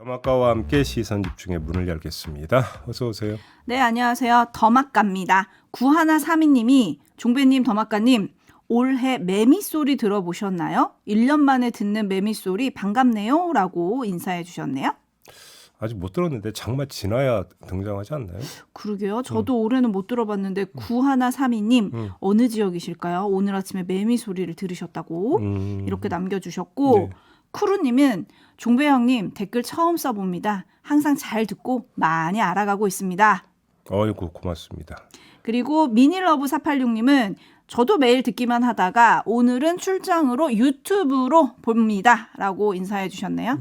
더마카와 함께 시선 집중의 문을 열겠습니다. 어서 오세요. 네, 안녕하세요. 더마카입니다. 9132님이 종배님, 더마카님 올해 매미 소리 들어보셨나요? 1년 만에 듣는 매미 소리 반갑네요 라고 인사해 주셨네요. 아직 못 들었는데 장마 지나야 등장하지 않나요? 그러게요. 저도 올해는 못 들어봤는데 9132님 어느 지역이실까요? 오늘 아침에 매미 소리를 들으셨다고 이렇게 남겨주셨고 네. 쿠루님은 종배 형님 댓글 처음 써봅니다. 항상 잘 듣고 많이 알아가고 있습니다. 어이구 고맙습니다. 그리고 미니러브 486님은 저도 매일 듣기만 하다가 오늘은 출장으로 유튜브로 봅니다 라고 인사해 주셨네요.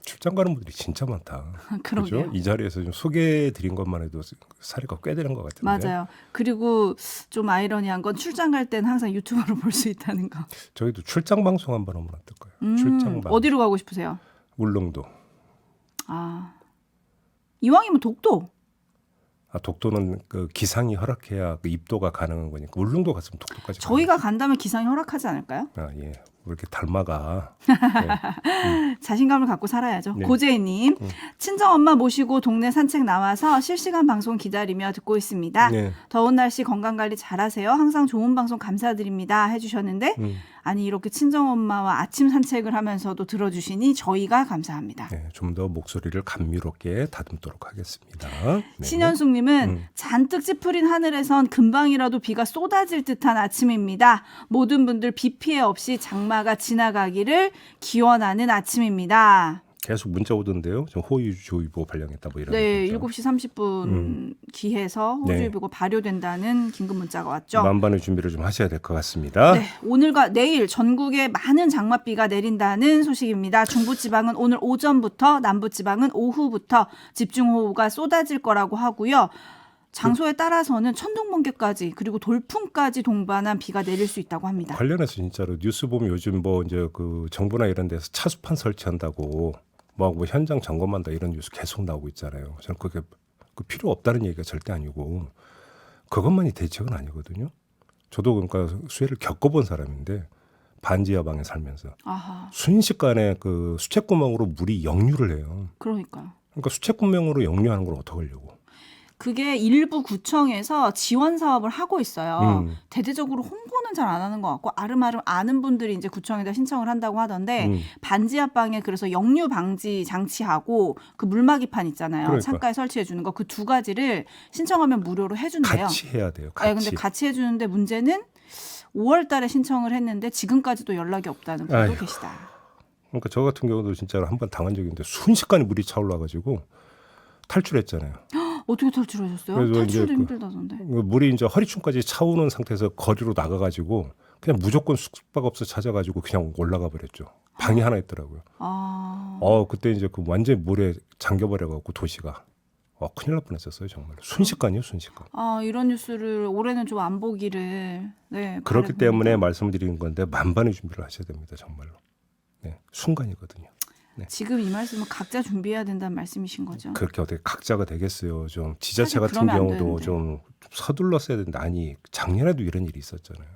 출장 가는 분들이 진짜 많다. 그러게요. 그죠? 이 자리에서 좀 소개해드린 것만 해도 사례가 꽤 되는 것 같은데. 맞아요. 그리고 좀 아이러니한 건 출장 갈 땐 항상 유튜브로 볼 수 있다는 거. 저희도 출장 방송 한번 하면 어떨까요? 출장 방송. 어디로 가고 싶으세요? 울릉도. 아, 이왕이면 독도. 아, 독도는 그 기상이 허락해야 그 입도가 가능한 거니까 울릉도 갔으면 독도까지. 저희가 간다면 기상이 허락하지 않을까요? 아 예. 왜 이렇게 닮아가? 네. 자신감을 갖고 살아야죠. 네. 고재희님, 친정엄마 모시고 동네 산책 나와서 실시간 방송 기다리며 듣고 있습니다. 네. 더운 날씨 건강관리 잘하세요. 항상 좋은 방송 감사드립니다 해주셨는데 아니 이렇게 친정엄마와 아침 산책을 하면서도 들어주시니 저희가 감사합니다. 네, 좀 더 목소리를 감미롭게 다듬도록 하겠습니다. 네. 신현숙님은 잔뜩 찌푸린 하늘에선 금방이라도 비가 쏟아질 듯한 아침입니다. 모든 분들 비 피해 없이 장마가 지나가기를 기원하는 아침입니다. 계속 문자 오던데요. 좀 호우주의보 발령했다 뭐 이런. 네, 문자. 7시 30분 기해서 호주의보가 발효된다는 긴급 문자가 왔죠. 만반의 준비를 좀 하셔야 될 것 같습니다. 네, 오늘과 내일 전국에 많은 장맛비가 내린다는 소식입니다. 중부지방은 오늘 오전부터, 남부지방은 오후부터 집중호우가 쏟아질 거라고 하고요. 장소에 따라서는 천둥번개까지 그리고 돌풍까지 동반한 비가 내릴 수 있다고 합니다. 관련해서 진짜로 뉴스 보면 요즘 뭐 이제 그 정부나 이런 데서 차수판 설치한다고 뭐 현장 점검한다 이런 뉴스 계속 나오고 있잖아요. 저는 그게 그 필요 없다는 얘기가 절대 아니고 그것만이 대책은 아니거든요. 저도 그러니까 수해를 겪어본 사람인데 반지하방에 살면서 아하, 순식간에 그 수채구멍으로 물이 역류를 해요. 그러니까요. 그러니까 수채구멍으로 역류하는 걸 어떻게 하려고? 그게 일부 구청에서 지원 사업을 하고 있어요. 대대적으로 홍보는 잘 안 하는 것 같고 아름아름 아는 분들이 이제 구청에다 신청을 한다고 하던데 반지하방에 그래서 역류 방지 장치하고 그 물막이판 있잖아요. 그러니까. 창가에 설치해 주는 거 그 두 가지를 신청하면 무료로 해준대요. 같이 해야 돼요. 네, 같이. 근데 같이 해주는데 문제는 5월 달에 신청을 했는데 지금까지도 연락이 없다는 분도 아휴. 계시다. 그러니까 저 같은 경우도 진짜로 한 번 당한 적이 있는데 순식간에 물이 차올라가지고 탈출했잖아요. 어떻게 탈출하셨어요? 그래서 탈출도 이제 힘들다던데. 물이 이제 허리춤까지 차오는 상태에서 거리로 나가가지고 그냥 무조건 숙박업소 찾아가지고 그냥 올라가 버렸죠. 방이 하나 있더라고요. 아, 그때 이제 그 완전히 물에 잠겨버려갖고 도시가 큰일 날 뻔했었어요 정말. 순식간이요, 순식간. 이런 뉴스를 올해는 좀 안 보기를. 네, 그렇기 바라봅니다. 때문에 말씀드리는 건데 만반의 준비를 하셔야 됩니다 정말로. 네, 순간이거든요. 네. 지금 이 말씀은 각자 준비해야 된다는 말씀이신 거죠? 그렇게 어떻게 각자가 되겠어요. 좀 지자체 사실 같은 그러면 안 경우도 되는데. 좀 서둘렀어야 되는데 아니 작년에도 이런 일이 있었잖아요.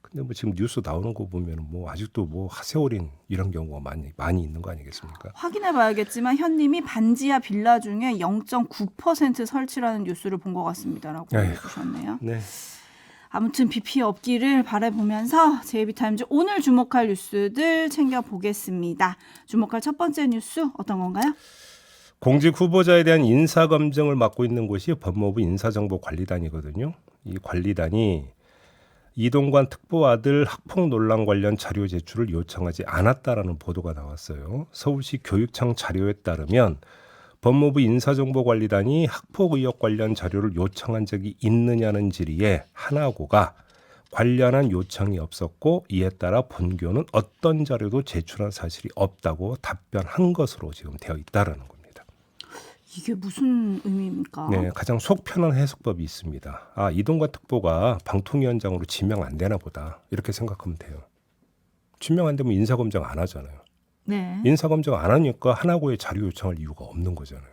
근데 뭐 지금 뉴스 나오는 거 보면 뭐 아직도 뭐 하세월인 이런 경우가 많이 있는 거 아니겠습니까? 확인해봐야겠지만 현님이 반지하 빌라 중에 0.9% 설치라는 뉴스를 본 것 같습니다라고 아이고. 해주셨네요. 네. 아무튼 비 피해 없기를 바라보면서 JB타임즈 오늘 주목할 뉴스들 챙겨보겠습니다. 주목할 첫 번째 뉴스 어떤 건가요? 공직 후보자에 대한 인사 검증을 맡고 있는 곳이 법무부 인사정보관리단이거든요. 이 관리단이 이동관 특보 아들 학폭 논란 관련 자료 제출을 요청하지 않았다라는 보도가 나왔어요. 서울시 교육청 자료에 따르면 법무부 인사정보관리단이 학폭 의혹 관련 자료를 요청한 적이 있느냐는 질의에 하나고가 관련한 요청이 없었고 이에 따라 본교는 어떤 자료도 제출한 사실이 없다고 답변한 것으로 지금 되어 있다라는 겁니다. 이게 무슨 의미입니까? 네, 가장 속 편한 해석법이 있습니다. 이동관 특보가 방통위원장으로 지명 안 되나 보다 이렇게 생각하면 돼요. 지명 안 되면 인사검증 안 하잖아요. 네. 인사검증 안 하니까 하나고의 자료 요청할 이유가 없는 거잖아요.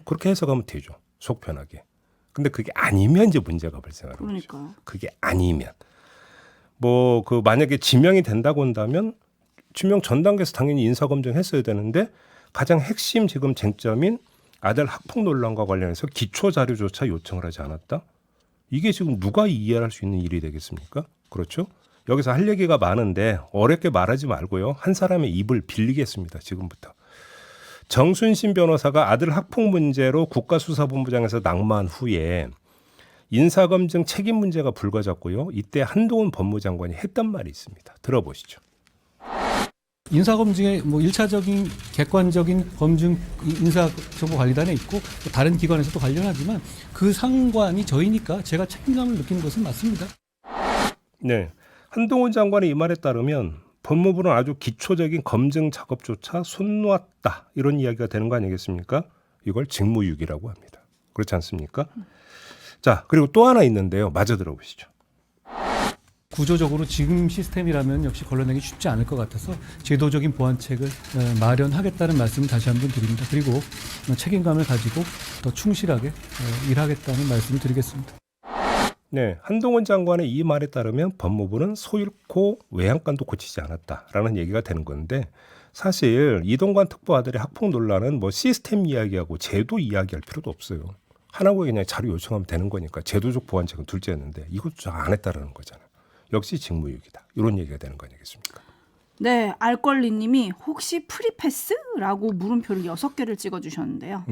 그렇게 해석하면 되죠. 속 편하게. 근데 그게 아니면 이제 문제가 발생하는 거죠. 그러니까. 그게 아니면 뭐 그 만약에 지명이 된다고 한다면 지명 전 단계에서 당연히 인사검증 했어야 되는데 가장 핵심 지금 쟁점인 아들 학폭 논란과 관련해서 기초 자료조차 요청을 하지 않았다. 이게 지금 누가 이해할 수 있는 일이 되겠습니까? 그렇죠? 여기서 할 얘기가 많은데 어렵게 말하지 말고요. 한 사람의 입을 빌리겠습니다. 지금부터. 정순신 변호사가 아들 학폭 문제로 국가수사본부장에서 낙마한 후에 인사검증 책임 문제가 불거졌고요. 이때 한동훈 법무장관이 했던 말이 있습니다. 들어보시죠. 인사검증의 뭐 1차적인 객관적인 검증 인사정보관리단에 있고 또 다른 기관에서도 관련하지만 그 상관이 저희니까 제가 책임감을 느끼는 것은 맞습니다. 네, 한동훈 장관의 이 말에 따르면 법무부는 아주 기초적인 검증 작업조차 손 놓았다 이런 이야기가 되는 거 아니겠습니까? 이걸 직무유기라고 합니다. 그렇지 않습니까? 자, 그리고 또 하나 있는데요. 마저 들어보시죠. 구조적으로 지금 시스템이라면 역시 걸러내기 쉽지 않을 것 같아서 제도적인 보완책을 마련하겠다는 말씀을 다시 한번 드립니다. 그리고 책임감을 가지고 더 충실하게 일하겠다는 말씀을 드리겠습니다. 네, 한동훈 장관의 이 말에 따르면 법무부는 소잃고 외양간도 고치지 않았다라는 얘기가 되는 건데 사실 이동관 특보 아들의 학폭 논란은 뭐 시스템 이야기하고 제도 이야기할 필요도 없어요. 하나고에 그냥 자료 요청하면 되는 거니까 제도적 보완책은 둘째였는데 이것도 안 했다라는 거잖아요. 역시 직무유기다. 이런 얘기가 되는 거 아니겠습니까? 네, 알권리님이 혹시 프리패스라고 물음표를 6개를 찍어주셨는데요.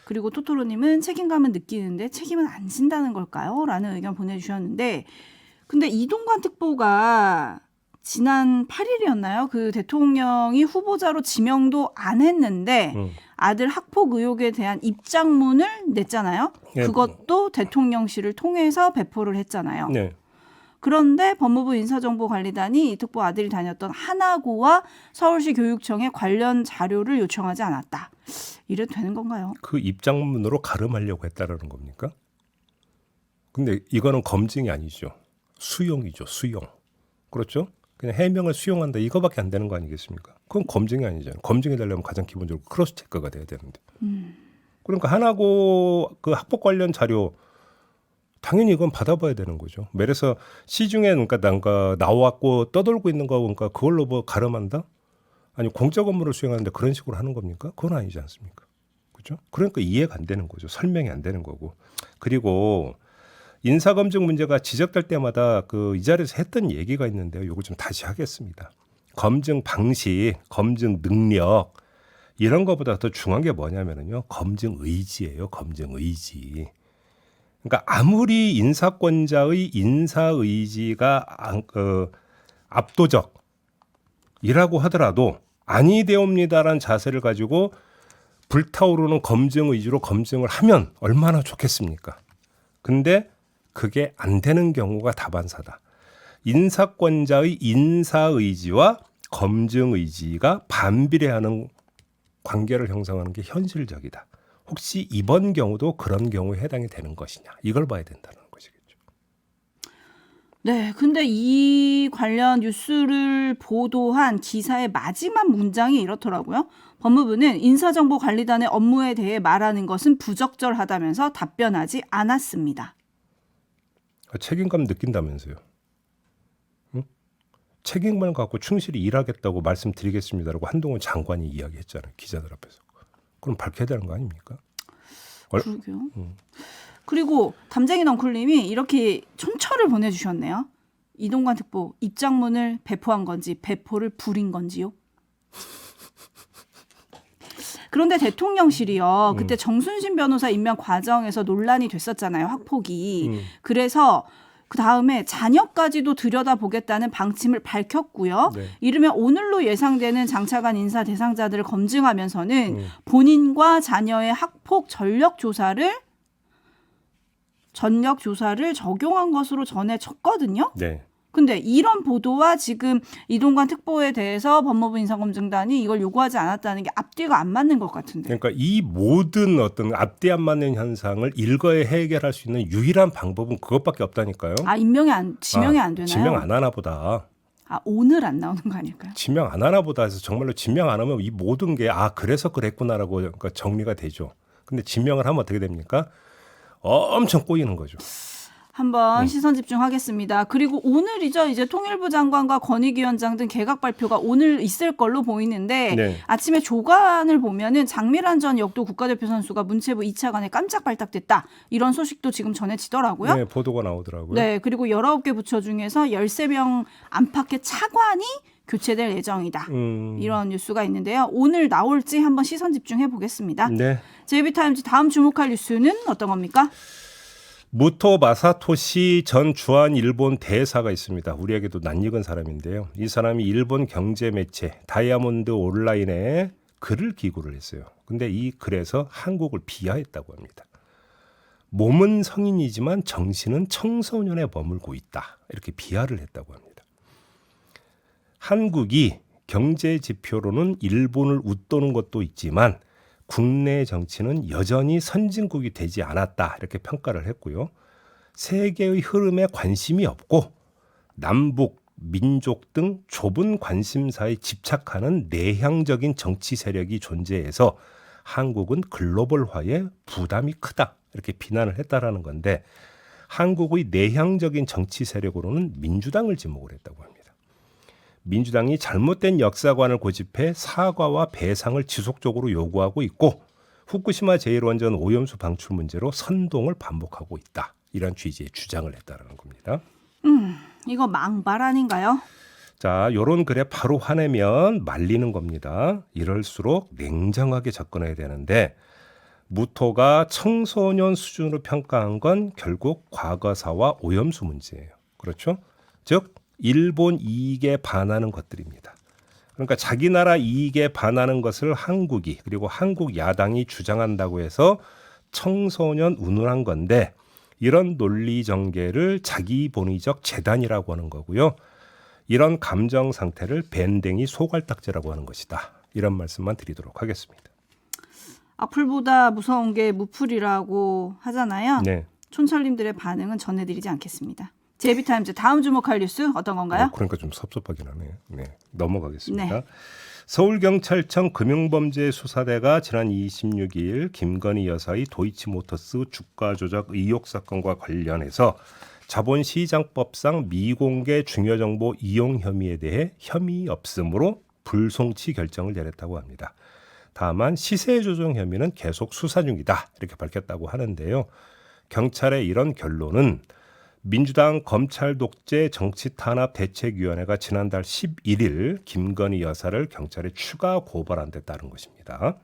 그리고 토토로님은 책임감은 느끼는데 책임은 안 진다는 걸까요? 라는 의견 보내주셨는데 근데 이동관 특보가 지난 8일이었나요? 그 대통령이 후보자로 지명도 안 했는데 아들 학폭 의혹에 대한 입장문을 냈잖아요. 네. 그것도 대통령실을 통해서 배포를 했잖아요. 네. 그런데 법무부 인사정보관리단이 이 특보 아들이 다녔던 하나고와 서울시 교육청에 관련 자료를 요청하지 않았다. 이래도 되는 건가요? 그 입장문으로 가름하려고 했다라는 겁니까? 근데 이거는 검증이 아니죠. 수용이죠. 수용. 그렇죠? 그냥 해명을 수용한다. 이거밖에 안 되는 거 아니겠습니까? 그건 검증이 아니잖아요. 검증이 되려면 가장 기본적으로 크로스 체크가 돼야 되는데. 그러니까 하나고 그 학폭 관련 자료 당연히 이건 받아봐야 되는 거죠. 그래서 시중에 그러니까 나왔고 떠돌고 있는 거 보니까 그걸로 뭐 가름한다? 아니 공적 업무를 수행하는데 그런 식으로 하는 겁니까? 그건 아니지 않습니까? 그렇죠? 그러니까 이해가 안 되는 거죠. 설명이 안 되는 거고. 그리고 인사검증 문제가 지적될 때마다 그 이 자리에서 했던 얘기가 있는데요. 이거 좀 다시 하겠습니다. 검증 방식, 검증 능력 이런 것보다 더 중요한 게 뭐냐면요. 검증 의지예요. 검증 의지. 그러니까 아무리 인사권자의 인사 의지가 압도적이라고 하더라도 아니 되옵니다라는 자세를 가지고 불타오르는 검증 의지로 검증을 하면 얼마나 좋겠습니까? 근데 그게 안 되는 경우가 다반사다. 인사권자의 인사 의지와 검증 의지가 반비례하는 관계를 형성하는 게 현실적이다. 혹시 이번 경우도 그런 경우에 해당이 되는 것이냐. 이걸 봐야 된다는 것이겠죠. 네, 근데 이 관련 뉴스를 보도한 기사의 마지막 문장이 이렇더라고요. 법무부는 인사정보관리단의 업무에 대해 말하는 것은 부적절하다면서 답변하지 않았습니다. 책임감 느낀다면서요. 응? 책임감을 갖고 충실히 일하겠다고 말씀드리겠습니다라고 한동훈 장관이 이야기했잖아요. 기자들 앞에서. 그럼 밝혀야 되는 거 아닙니까? 그러게요. 그리고 담쟁이 넝쿨님이 이렇게 촌철을 보내주셨네요. 이동관 특보 입장문을 배포한 건지 배포를 부린 건지요? 그런데 대통령실이요. 그때 정순신 변호사 임명 과정에서 논란이 됐었잖아요. 학폭이. 그래서 그 다음에 자녀까지도 들여다보겠다는 방침을 밝혔고요. 네. 이르면 오늘로 예상되는 장차관 인사 대상자들을 검증하면서는 본인과 자녀의 학폭 전력 조사를 적용한 것으로 전해졌거든요. 네. 근데 이런 보도와 지금 이동관 특보에 대해서 법무부 인사검증단이 이걸 요구하지 않았다는 게 앞뒤가 안 맞는 것 같은데. 그러니까 이 모든 어떤 앞뒤 안 맞는 현상을 일거에 해결할 수 있는 유일한 방법은 그것밖에 없다니까요. 아, 지명이 안 되나요? 지명 안 하나 보다. 아, 오늘 안 나오는 거 아닐까요? 지명 안 하나 보다 해서 정말로 지명 안 하면 이 모든 게 그래서 그랬구나라고 그러니까 정리가 되죠. 근데 지명을 하면 어떻게 됩니까? 엄청 꼬이는 거죠. 한번 시선 집중하겠습니다. 그리고 오늘이죠. 이제 통일부 장관과 권익위원장 등 개각 발표가 오늘 있을 걸로 보이는데 네. 아침에 조간을 보면은 장미란 전 역도 국가대표 선수가 문체부 2차관에 깜짝 발탁됐다. 이런 소식도 지금 전해지더라고요. 네, 보도가 나오더라고요. 네, 그리고 19개 부처 중에서 13명 안팎의 차관이 교체될 예정이다. 이런 뉴스가 있는데요. 오늘 나올지 한번 시선 집중해 보겠습니다. 네. JB타임즈 다음 주목할 뉴스는 어떤 겁니까? 무토 마사토시 전 주한 일본 대사가 있습니다. 우리에게도 낯익은 사람인데요. 이 사람이 일본 경제 매체 다이아몬드 온라인에 글을 기고를 했어요. 근데 이 글에서 한국을 비하했다고 합니다. 몸은 성인이지만 정신은 청소년에 머물고 있다. 이렇게 비하를 했다고 합니다. 한국이 경제 지표로는 일본을 웃도는 것도 있지만 국내 정치는 여전히 선진국이 되지 않았다. 이렇게 평가를 했고요. 세계의 흐름에 관심이 없고 남북, 민족 등 좁은 관심사에 집착하는 내향적인 정치 세력이 존재해서 한국은 글로벌화에 부담이 크다. 이렇게 비난을 했다라는 건데 한국의 내향적인 정치 세력으로는 민주당을 지목을 했다고 합니다. 민주당이 잘못된 역사관을 고집해 사과와 배상을 지속적으로 요구하고 있고 후쿠시마 제1원전 오염수 방출 문제로 선동을 반복하고 있다. 이런 취지의 주장을 했다는 겁니다. 이거 망발 아닌가요? 자, 요런 글에 바로 화내면 말리는 겁니다. 이럴수록 냉정하게 접근해야 되는데 무토가 청소년 수준으로 평가한 건 결국 과거사와 오염수 문제예요. 그렇죠? 즉 일본 이익에 반하는 것들입니다. 그러니까 자기 나라 이익에 반하는 것을 한국이 그리고 한국 야당이 주장한다고 해서 청소년 운운한 건데 이런 논리 전개를 자기 본의적 재단이라고 하는 거고요. 이런 감정 상태를 밴댕이 소갈딱지라고 하는 것이다. 이런 말씀만 드리도록 하겠습니다. 악플보다 무서운 게 무플이라고 하잖아요. 네. 촌철님들의 반응은 전해드리지 않겠습니다. JB타임즈 다음 주목할 뉴스 어떤 건가요? 그러니까 좀 섭섭하긴 하네요. 네, 넘어가겠습니다. 네. 서울경찰청 금융범죄수사대가 지난 26일 김건희 여사의 도이치모터스 주가 조작 의혹 사건과 관련해서 자본시장법상 미공개 중요정보 이용 혐의에 대해 혐의 없음으로 불송치 결정을 내렸다고 합니다. 다만 시세 조정 혐의는 계속 수사 중이다 이렇게 밝혔다고 하는데요. 경찰의 이런 결론은 민주당 검찰 독재 정치탄압 대책위원회가 지난달 11일 김건희 여사를 경찰에 추가 고발한 데 따른 것입니다.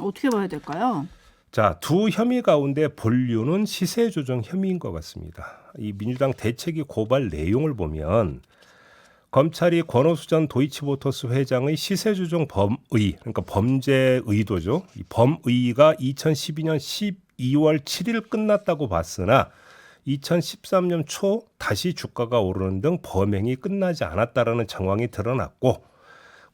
어떻게 봐야 될까요? 자, 두 혐의 가운데 본류는 시세 조정 혐의인 것 같습니다. 이 민주당 대책위 고발 내용을 보면 검찰이 권오수 전 도이치모터스 회장의 시세 조정 범의, 그러니까 범죄 의도죠. 이 범의가 2012년 12월 7일 끝났다고 봤으나 2013년 초 다시 주가가 오르는 등 범행이 끝나지 않았다라는 정황이 드러났고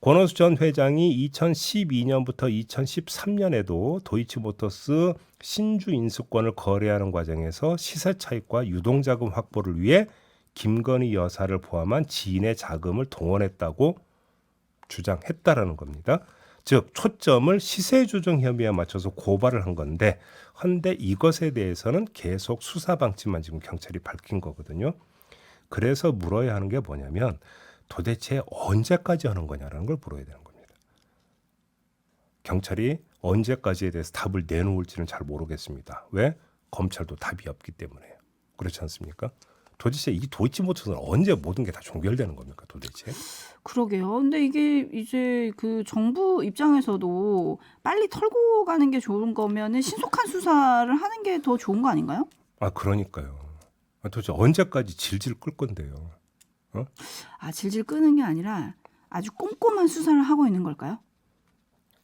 권오수 전 회장이 2012년부터 2013년에도 도이치모터스 신주 인수권을 거래하는 과정에서 시세 차익과 유동자금 확보를 위해 김건희 여사를 포함한 지인의 자금을 동원했다고 주장했다라는 겁니다. 즉 초점을 시세 조정 혐의에 맞춰서 고발을 한 건데 헌데 이것에 대해서는 계속 수사 방침만 지금 경찰이 밝힌 거거든요. 그래서 물어야 하는 게 뭐냐면 도대체 언제까지 하는 거냐라는 걸 물어야 되는 겁니다. 경찰이 언제까지에 대해서 답을 내놓을지는 잘 모르겠습니다. 왜? 검찰도 답이 없기 때문에요. 그렇지 않습니까? 도대체 이 도이치모터스는 언제 모든 게 다 종결되는 겁니까 도대체? 그러게요. 근데 이게 이제 그 정부 입장에서도 빨리 털고 가는 게 좋은 거면은 신속한 수사를 하는 게 더 좋은 거 아닌가요? 아 그러니까요. 도대체 언제까지 질질 끌 건데요? 질질 끄는 게 아니라 아주 꼼꼼한 수사를 하고 있는 걸까요?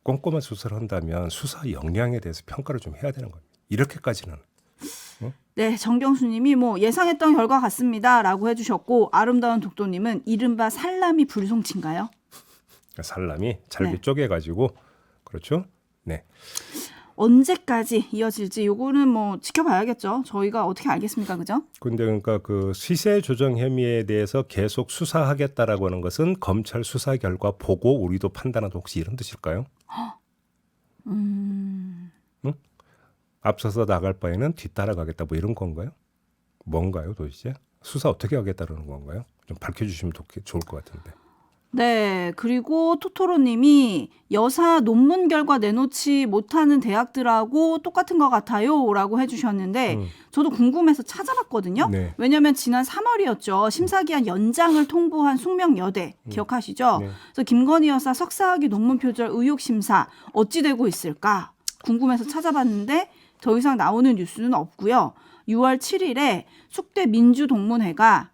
꼼꼼한 수사를 한다면 수사 역량에 대해서 평가를 좀 해야 되는 겁니다. 이렇게까지는. 네, 정경수님이 뭐 예상했던 결과 같습니다라고 해주셨고 아름다운 독도님은 이른바 살라미 불송치인가요? 살람이 잘게 네. 쪼개가지고 그렇죠? 네. 언제까지 이어질지 요거는 뭐 지켜봐야겠죠. 저희가 어떻게 알겠습니까, 그죠? 근데 그러니까 그 시세 조정 혐의에 대해서 계속 수사하겠다라고 하는 것은 검찰 수사 결과 보고 우리도 판단하도 혹시 이런 뜻일까요? 응? 앞서서 나갈 바에는 뒤따라가겠다 뭐 이런 건가요? 뭔가요, 도대체? 수사 어떻게 하겠다는 건가요? 좀 밝혀주시면 좋을 것 같은데. 네, 그리고 토토로님이 여사 논문 결과 내놓지 못하는 대학들하고 똑같은 것 같아요라고 해주셨는데 저도 궁금해서 찾아봤거든요. 네. 왜냐하면 지난 3월이었죠. 심사기한 연장을 통보한 숙명여대 기억하시죠? 네. 그래서 김건희 여사 석사학위 논문 표절 의혹 심사 어찌 되고 있을까 궁금해서 찾아봤는데 더 이상 나오는 뉴스는 없고요. 6월 7일에 숙대 민주동문회가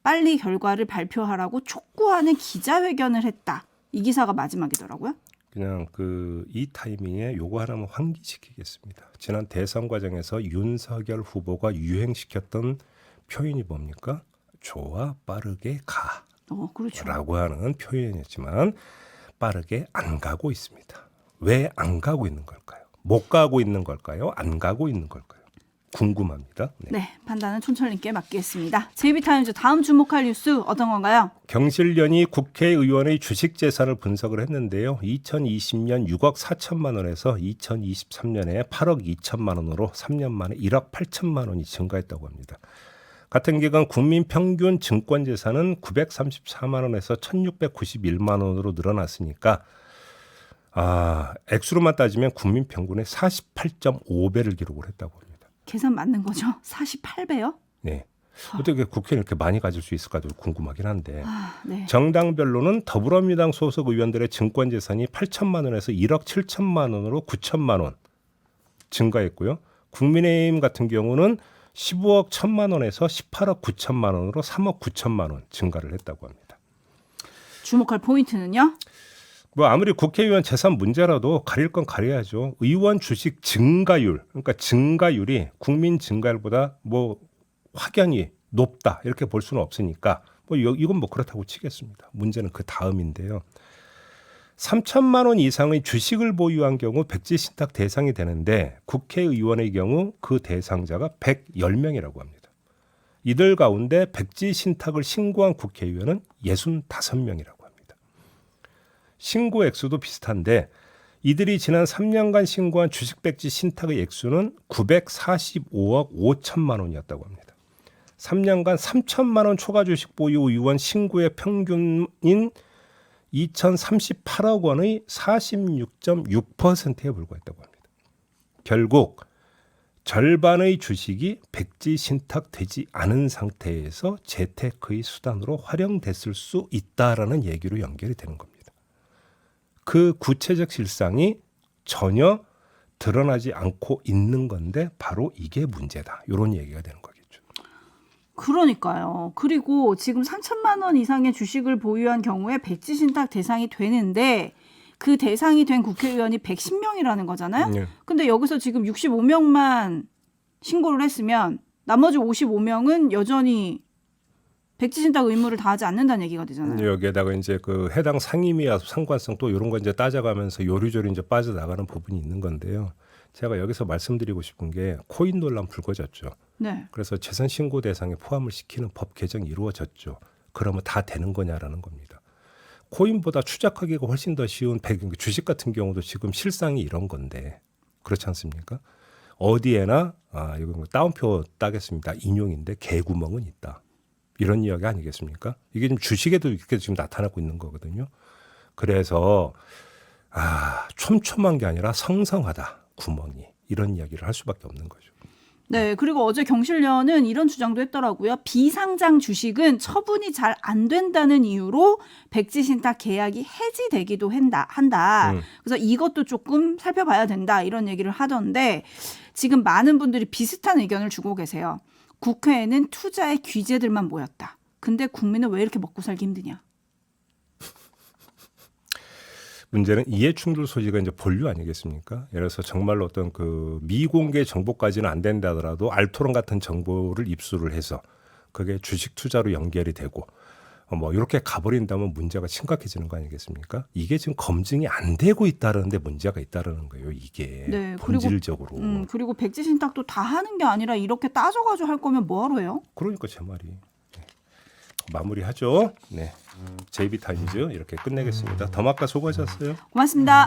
빨리 결과를 발표하라고 촉구하는 기자회견을 했다. 이 기사가 마지막이더라고요. 그냥 이 타이밍에 요거 하나만 환기시키겠습니다. 지난 대선 과정에서 윤석열 후보가 유행시켰던 표현이 뭡니까? 좋아 빠르게 가. 그렇죠. 라고 하는 표현이었지만 빠르게 안 가고 있습니다. 왜 안 가고 있는 걸까요? 못 가고 있는 걸까요? 안 가고 있는 걸까요? 궁금합니다. 네. 네, 판단은 촌철님께 맡기겠습니다. JB타임즈 다음 주목할 뉴스 어떤 건가요? 경실련이 국회의원의 주식 재산을 분석을 했는데요. 2020년 6억 4천만 원에서 2023년에 8억 2천만 원으로 3년 만에 1억 8천만 원이 증가했다고 합니다. 같은 기간 국민 평균 증권 재산은 934만 원에서 1,691만 원으로 늘어났으니까 액수로만 따지면 국민 평균의 48.5배를 기록을 했다고 합니다. 계산 맞는 거죠? 48배요? 네. 어떻게 국회는 이렇게 많이 가질 수 있을까도 궁금하긴 한데 네. 정당별로는 더불어민주당 소속 의원들의 증권 재산이 8천만 원에서 1억 7천만 원으로 9천만 원 증가했고요. 국민의힘 같은 경우는 15억 1천만 원에서 18억 9천만 원으로 3억 9천만 원 증가를 했다고 합니다. 주목할 포인트는요? 아무리 국회의원 재산 문제라도 가릴 건 가려야죠. 의원 주식 증가율, 그러니까 증가율이 국민 증가율보다 확연히 높다 이렇게 볼 수는 없으니까 이건 그렇다고 치겠습니다. 문제는 그 다음인데요. 3천만 원 이상의 주식을 보유한 경우 백지 신탁 대상이 되는데 국회의원의 경우 그 대상자가 110명이라고 합니다. 이들 가운데 백지 신탁을 신고한 국회의원은 65명이라고 합니다. 신고 액수도 비슷한데 이들이 지난 3년간 신고한 주식 백지 신탁의 액수는 945억 5천만 원이었다고 합니다. 3년간 3천만 원 초과 주식 보유 의원 신고의 평균인 2,038억 원의 46.6%에 불과했다고 합니다. 결국 절반의 주식이 백지 신탁되지 않은 상태에서 재테크의 수단으로 활용됐을 수 있다라는 얘기로 연결이 되는 겁니다. 그 구체적 실상이 전혀 드러나지 않고 있는 건데 바로 이게 문제다. 이런 얘기가 되는 거겠죠. 그러니까요. 그리고 지금 3천만 원 이상의 주식을 보유한 경우에 백지 신탁 대상이 되는데 그 대상이 된 국회의원이 110명이라는 거잖아요. 네. 근데 여기서 지금 65명만 신고를 했으면 나머지 55명은 여전히 백지 신탁 의무를 다하지 않는다는 얘기가 되잖아요. 여기에다가 이제 해당 상임위와 상관성 또 이런 거 이제 따져가면서 요리조리 이제 빠져나가는 부분이 있는 건데요. 제가 여기서 말씀드리고 싶은 게 코인 논란 불거졌죠. 네. 그래서 재산 신고 대상에 포함을 시키는 법 개정이 이루어졌죠. 그러면 다 되는 거냐라는 겁니다. 코인보다 추적하기가 훨씬 더 쉬운 주식 같은 경우도 지금 실상이 이런 건데 그렇지 않습니까? 어디에나 이건 따옴표 따겠습니다. 인용인데 개구멍은 있다. 이런 이야기 아니겠습니까? 이게 지금 주식에도 이렇게 지금 나타나고 있는 거거든요. 그래서 촘촘한 게 아니라 성성하다 구멍이 이런 이야기를 할 수밖에 없는 거죠. 네, 그리고 어제 경실련은 이런 주장도 했더라고요. 비상장 주식은 처분이 잘 안 된다는 이유로 백지 신탁 계약이 해지되기도 한다. 그래서 이것도 조금 살펴봐야 된다 이런 얘기를 하던데 지금 많은 분들이 비슷한 의견을 주고 계세요. 국회에는 투자의 귀재들만 모였다. 근데 국민은 왜 이렇게 먹고 살기 힘드냐? 문제는 이해충돌 소지가 이제 본류 아니겠습니까? 예를 들어서 정말로 어떤 미공개 정보까지는 안 된다 하더라도 알토론 같은 정보를 입수를 해서 그게 주식 투자로 연결이 되고 이렇게 가버린다면 문제가 심각해지는 거 아니겠습니까? 이게 지금 검증이 안 되고 있다는데 문제가 있다는 거예요. 이게 네, 본질적으로. 그리고 백지 신탁도 다 하는 게 아니라 이렇게 따져가지고 할 거면 뭐하러 해요? 그러니까 제 말이. 네. 마무리하죠. 네, JB타임즈 이렇게 끝내겠습니다. 더마카 수고하셨어요. 고맙습니다.